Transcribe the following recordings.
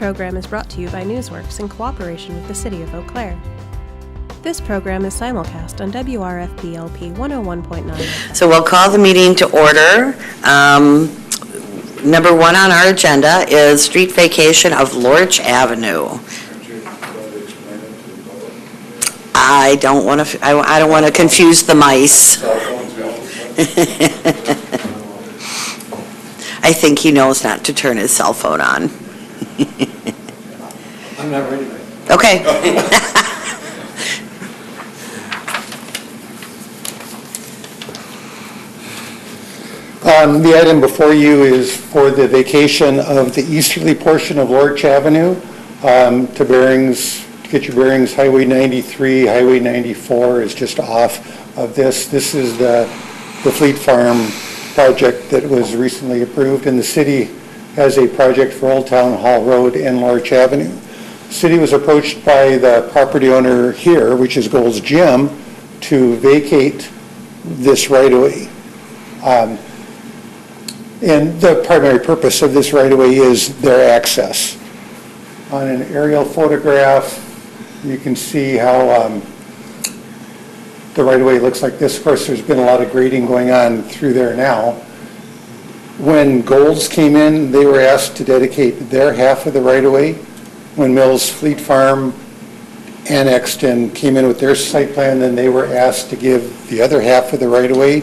program is brought to you by Newsworks in cooperation with the City of Eau Claire. This program is simulcast on WRFP-LP 101.9. So we'll call the meeting to order. Number one on our agenda is street vacation of Lorch Avenue. I don't want to confuse the mice. I think he knows not to turn his cell phone on. I'm not ready. Okay. The item before you is for the vacation of the easterly portion of Lorch Avenue to get your bearings. Highway 93, Highway 94 is just off of this. This is the Fleet Farm project that was recently approved, and the city has a project for Old Town Hall Road and Lorch Avenue. The city was approached by the property owner here, which is Gold's Gym, to vacate this right-of-way. And the primary purpose of this right-of-way is their access. On an aerial photograph, you can see how the right-of-way looks like this. Of course, there's been a lot of grading going on through there now. When Gold's came in, they were asked to dedicate their half of the right-of-way. When Mills Fleet Farm annexed and came in with their site plan, then they were asked to give the other half of the right-of-way.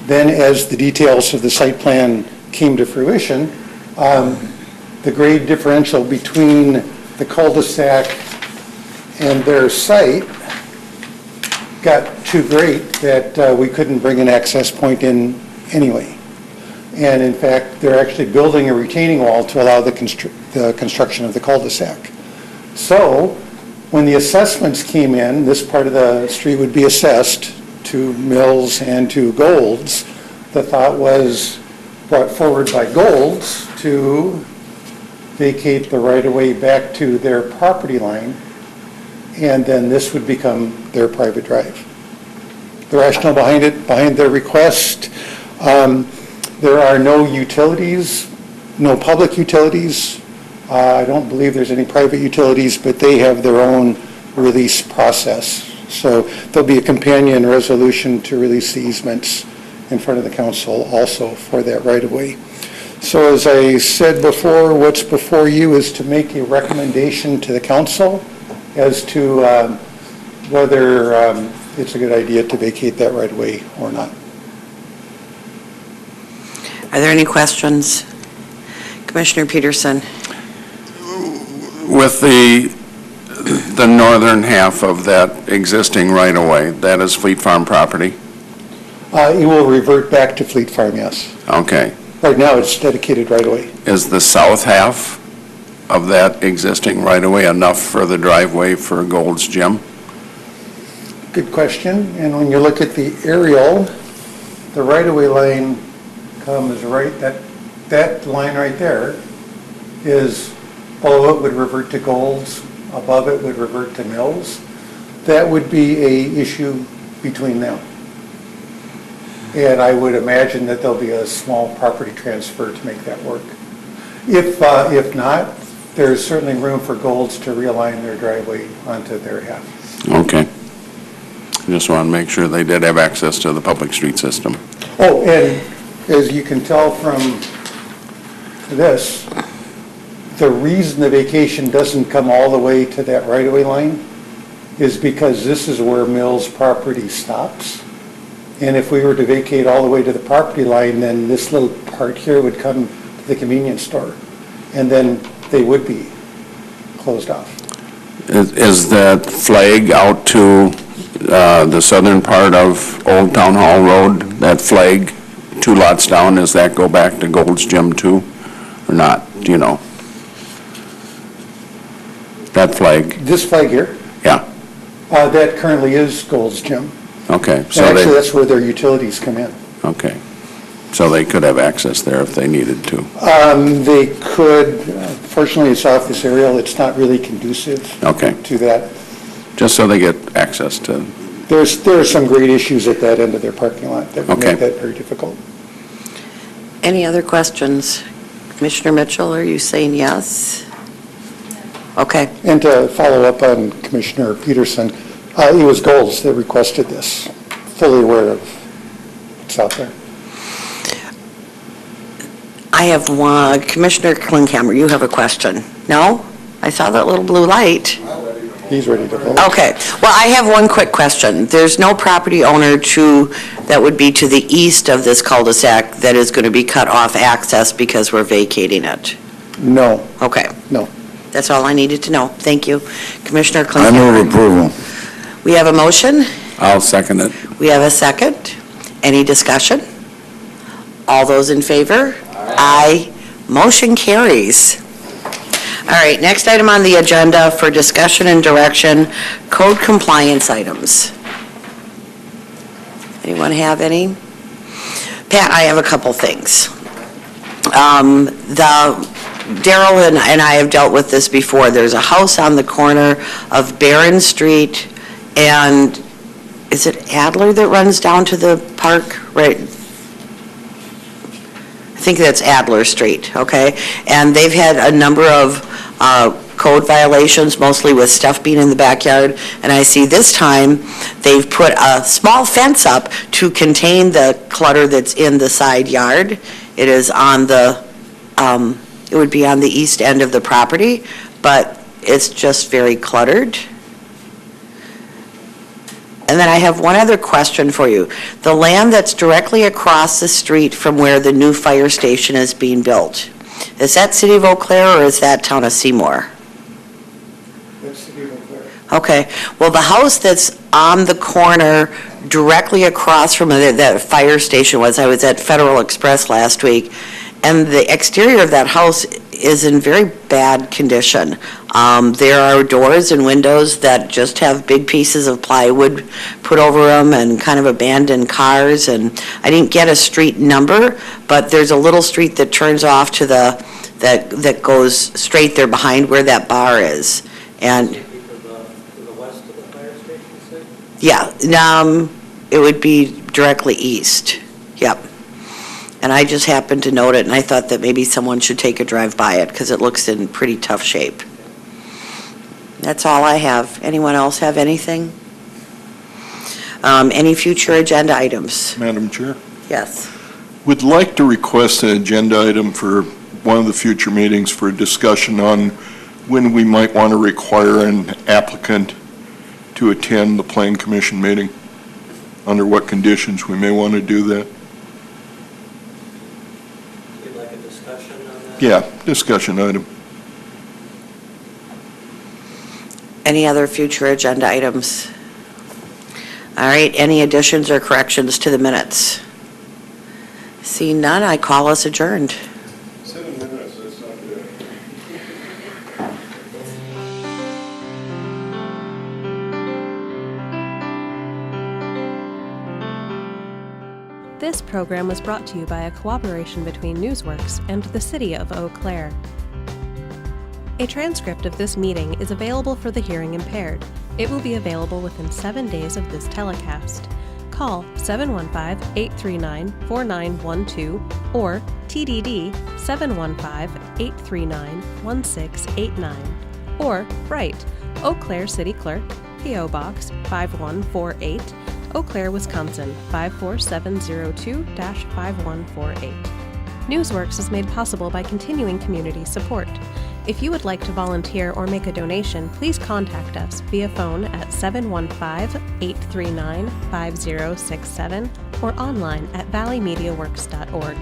Then as the details of the site plan came to fruition, the grade differential between the cul-de-sac and their site got too great that we couldn't bring an access point in anyway. And in fact, they're actually building a retaining wall to allow the construction of the cul-de-sac. So when the assessments came in, this part of the street would be assessed to Mills and to Gold's. The thought was brought forward by Gold's to vacate the right-of-way back to their property line, and then this would become their private drive. The rationale behind their request, there are no utilities, no public utilities. I don't believe there's any private utilities, but they have their own release process. So there'll be a companion resolution to release the easements in front of the council also for that right-of-way. So as I said before, what's before you is to make a recommendation to the council as to whether it's a good idea to vacate that right-of-way or not. Are there any questions? Commissioner Peterson. With the northern half of that existing right-of-way, that is Fleet Farm property? It will revert back to Fleet Farm, yes. Okay. Right now, it's dedicated right-of-way. Is the south half of that existing right-of-way enough for the driveway for Gold's Gym? Good question. And when you look at the aerial, the right-of-way line comes right, that line right there is, below it would revert to Gold's, above it would revert to Mills. That would be a issue between them. And I would imagine that there'll be a small property transfer to make that work. If not, there's certainly room for Gold's to realign their driveway onto their half. Okay. Just want to make sure they did have access to the public street system. Oh, and as you can tell from this, the reason the vacation doesn't come all the way to that right-of-way line is because this is where Mills property stops. And if we were to vacate all the way to the property line, then this little part here would come to the convenience store. And then they would be closed off. Is that flag out to the southern part of Old Town Hall Road, that flag 2 lots down, does that go back to Gold's Gym too, or not? Do you know? That flag? This flag here? Yeah. That currently is Gold's Gym. Okay. So and actually, that's where their utilities come in. Okay. So they could have access there if they needed to? They could. Fortunately, it's off this aerial. It's not really conducive to that. Just so they get access to... There are some great issues at that end of their parking lot that would make that very difficult. Any other questions? Commissioner Mitchell, are you saying yes? Okay, And to follow up on Commissioner Peterson, it was Goals that requested this, fully aware of what's out there. I have one, Commissioner Klinkhammer, you have a question? No? I saw that little blue light. He's ready to vote. Okay, well, I have one quick question. There's no property owner that would be to the east of this cul-de-sac that is going to be cut off access because we're vacating it? No, Okay. no. That's all I needed to know. Thank you. Commissioner I Klinkhammer. move approval. We have a motion. I'll second it. We have a second. Any discussion? All those in favor? Aye. Motion carries. All right, next item on the agenda for discussion and direction, code compliance items. Anyone have any? Pat, I have a couple things. Daryl and I have dealt with this before. There's a house on the corner of Barron Street and, is it Adler that runs down to the park? Right. I think that's Adler Street, okay? And they've had a number of code violations, mostly with stuff being in the backyard. And I see this time, they've put a small fence up to contain the clutter that's in the side yard. It is on the, it would be on the east end of the property, but it's just very cluttered. And then I have one other question for you. The land that's directly across the street from where the new fire station is being built, is that City of Eau Claire or is that Town of Seymour? That's the Eau Claire. Okay, well, the house that's on the corner directly across from where that fire station was, I was at Federal Express last week, and the exterior of that house is in very bad condition. There are doors and windows that just have big pieces of plywood put over them and kind of abandoned cars, and I didn't get a street number, but there's a little street that turns off to that goes straight there behind where that bar is. And To the west of the fire station, you said? yeah, it would be directly east. Yep. And I just happened to note it, and I thought that maybe someone should take a drive by it, because it looks in pretty tough shape. That's all I have. Anyone else have anything? Any future agenda items? Madam Chair, Yes. would like to request an agenda item for one of the future meetings for a discussion on when we might want to require an applicant to attend the Plan Commission meeting, under what conditions we may want to do that. We'd like a discussion on that? Yeah, discussion item. Any other future agenda items? All right, any additions or corrections to the minutes? Seeing none, I call us adjourned. 7 minutes, that's not good. This program was brought to you by a cooperation between Newsworks and the City of Eau Claire. A transcript of this meeting is available for the hearing impaired. It will be available within 7 days of this telecast. Call 715-839-4912 or TDD 715-839-1689 or write Eau Claire City Clerk, P.O. Box 5148, Eau Claire, Wisconsin 54702-5148. Newsworks is made possible by continuing community support. If you would like to volunteer or make a donation, please contact us via phone at 715-839-5067 or online at valleymediaworks.org.